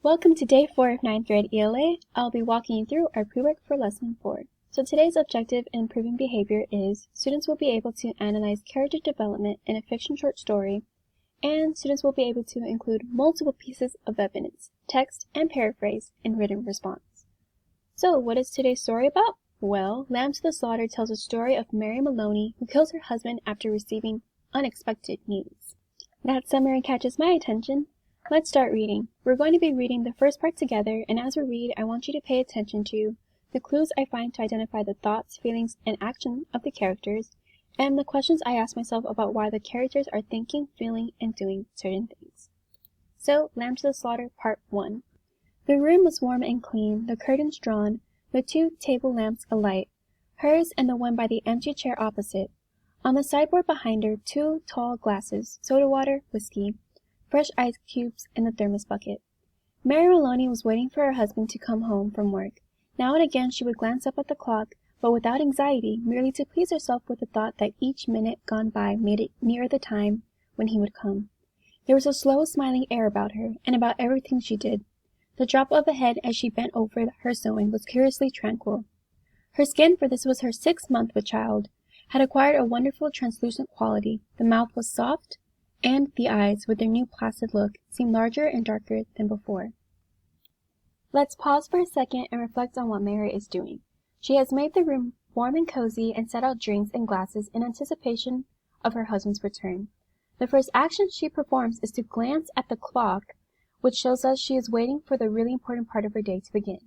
Welcome to day 4 of 9th grade ELA. I'll be walking you through our pre-work for lesson 4. So today's objective in improving behavior is students will be able to analyze character development in a fiction short story, and students will be able to include multiple pieces of evidence, text, and paraphrase in written response. So what is today's story about? Well, Lamb to the Slaughter tells a story of Mary Maloney who kills her husband after receiving unexpected news. That summary catches my attention. Let's start reading. We're going to be reading the first part together, and as we read, I want you to pay attention to the clues I find to identify the thoughts, feelings, and actions of the characters, and the questions I ask myself about why the characters are thinking, feeling, and doing certain things. So, Lamb to the Slaughter, Part 1. The room was warm and clean, the curtains drawn, the 2 table lamps alight, hers and the one by the empty chair opposite. On the sideboard behind her, 2 tall glasses, soda water, whiskey, fresh ice cubes, and the thermos bucket. Mary Maloney was waiting for her husband to come home from work. Now and again she would glance up at the clock, but without anxiety, merely to please herself with the thought that each minute gone by made it nearer the time when he would come. There was a slow, smiling air about her, and about everything she did. The drop of a head as she bent over her sewing was curiously tranquil. Her skin, for this was her 6th month with child, had acquired a wonderful translucent quality. The mouth was soft, and the eyes, with their new placid look, seemed larger and darker than before. Let's pause for a second and reflect on what Mary is doing. She has made the room warm and cozy and set out drinks and glasses in anticipation of her husband's return. The first action she performs is to glance at the clock, which shows us she is waiting for the really important part of her day to begin.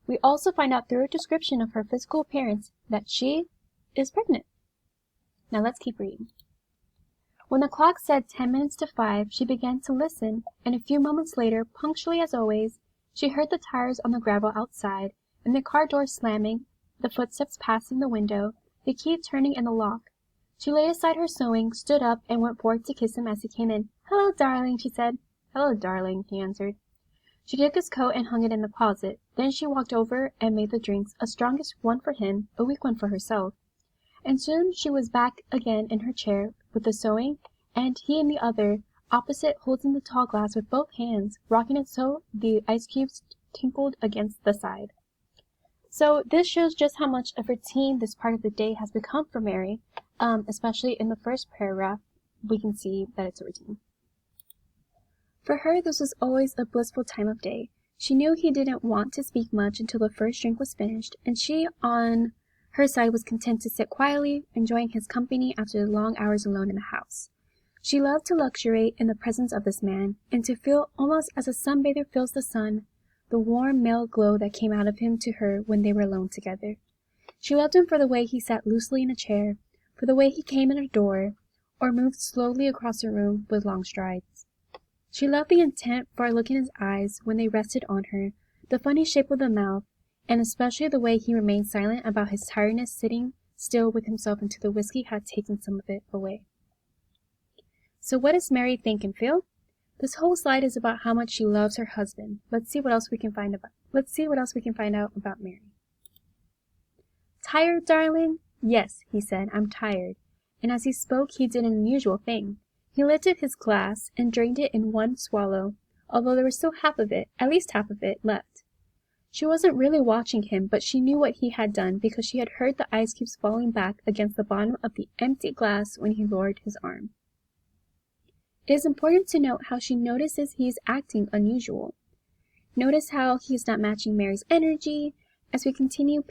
We also find out through a description of her physical appearance that she is pregnant. Now let's keep reading. When the clock said 10 minutes to 5, she began to listen, and a few moments later, punctually as always, she heard the tires on the gravel outside, and the car door slamming, the footsteps passing the window, the key turning in the lock. She laid aside her sewing, stood up, and went forward to kiss him as he came in. "Hello, darling," she said. "Hello, darling," he answered. She took his coat and hung it in the closet. Then she walked over and made the drinks, a strongest one for him, a weak one for herself. And soon she was back again in her chair with the sewing, and he in the other, opposite, holding the tall glass with both hands, rocking it so the ice cubes tinkled against the side. So this shows just how much of routine this part of the day has become for Mary, especially in the first paragraph, we can see that it's a routine. For her, this was always a blissful time of day. She knew he didn't want to speak much until the first drink was finished, and she, on her side, was content to sit quietly, enjoying his company after the long hours alone in the house. She loved to luxuriate in the presence of this man, and to feel, almost as a sunbather feels the sun, the warm male glow that came out of him to her when they were alone together. She loved him for the way he sat loosely in a chair, for the way he came in her door, or moved slowly across the room with long strides. She loved the intent far look in his eyes when they rested on her, the funny shape of the mouth, and especially the way he remained silent about his tiredness, sitting still with himself until the whiskey had taken some of it away. So what does Mary think and feel? This whole slide is about how much she loves her husband. Let's see what else we can find out about Mary. "Tired, darling?" "Yes," he said, "I'm tired." And as he spoke, he did an unusual thing. He lifted his glass and drained it in one swallow, although there was still at least half of it, left. She wasn't really watching him, but she knew what he had done because she had heard the ice cubes falling back against the bottom of the empty glass when he lowered his arm. It is important to note how she notices he is acting unusual. Notice how he is not matching Mary's energy. As we continue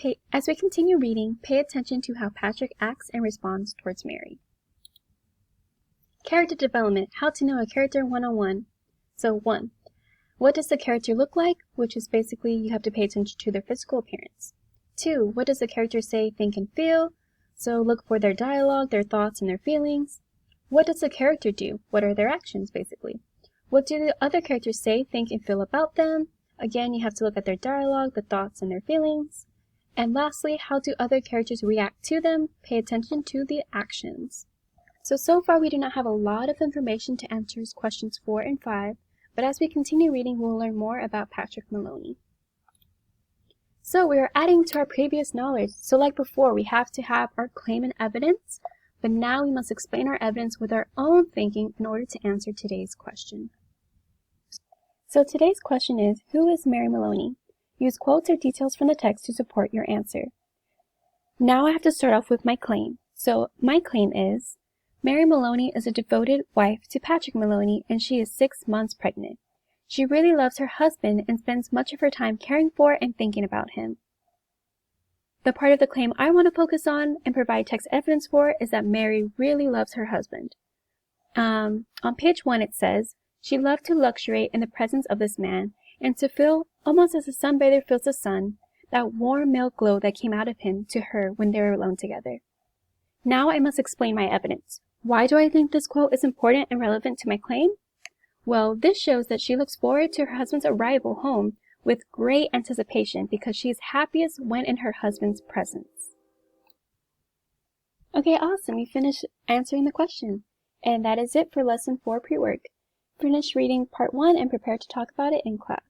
reading, pay attention to how Patrick acts and responds towards Mary. Character development, how to know a character 101. So 1. What does the character look like? Which is basically you have to pay attention to their physical appearance. 2. What does the character say, think, and feel? So look for their dialogue, their thoughts, and their feelings. What does the character do? What are their actions, basically? What do the other characters say, think, and feel about them? Again, you have to look at their dialogue, the thoughts, and their feelings. And lastly, how do other characters react to them? Pay attention to the actions. So far we do not have a lot of information to answer questions 4 and 5, but as we continue reading, we'll learn more about Patrick Maloney. So we are adding to our previous knowledge. So like before, we have to have our claim and evidence, but now we must explain our evidence with our own thinking in order to answer today's question. So today's question is, who is Mary Maloney? Use quotes or details from the text to support your answer. Now I have to start off with my claim. So my claim is, Mary Maloney is a devoted wife to Patrick Maloney, and she is 6 months pregnant. She really loves her husband and spends much of her time caring for and thinking about him. The part of the claim I want to focus on and provide text evidence for is that Mary really loves her husband. On page 1 it says, she loved to luxuriate in the presence of this man, and to feel, almost as a sunbather feels the sun, that warm male glow that came out of him to her when they were alone together. Now I must explain my evidence. Why do I think this quote is important and relevant to my claim? Well, this shows that she looks forward to her husband's arrival home with great anticipation because she is happiest when in her husband's presence. Okay, awesome. We finished answering the question. And that is it for Lesson 4 pre-work. Finish reading Part 1 and prepare to talk about it in class.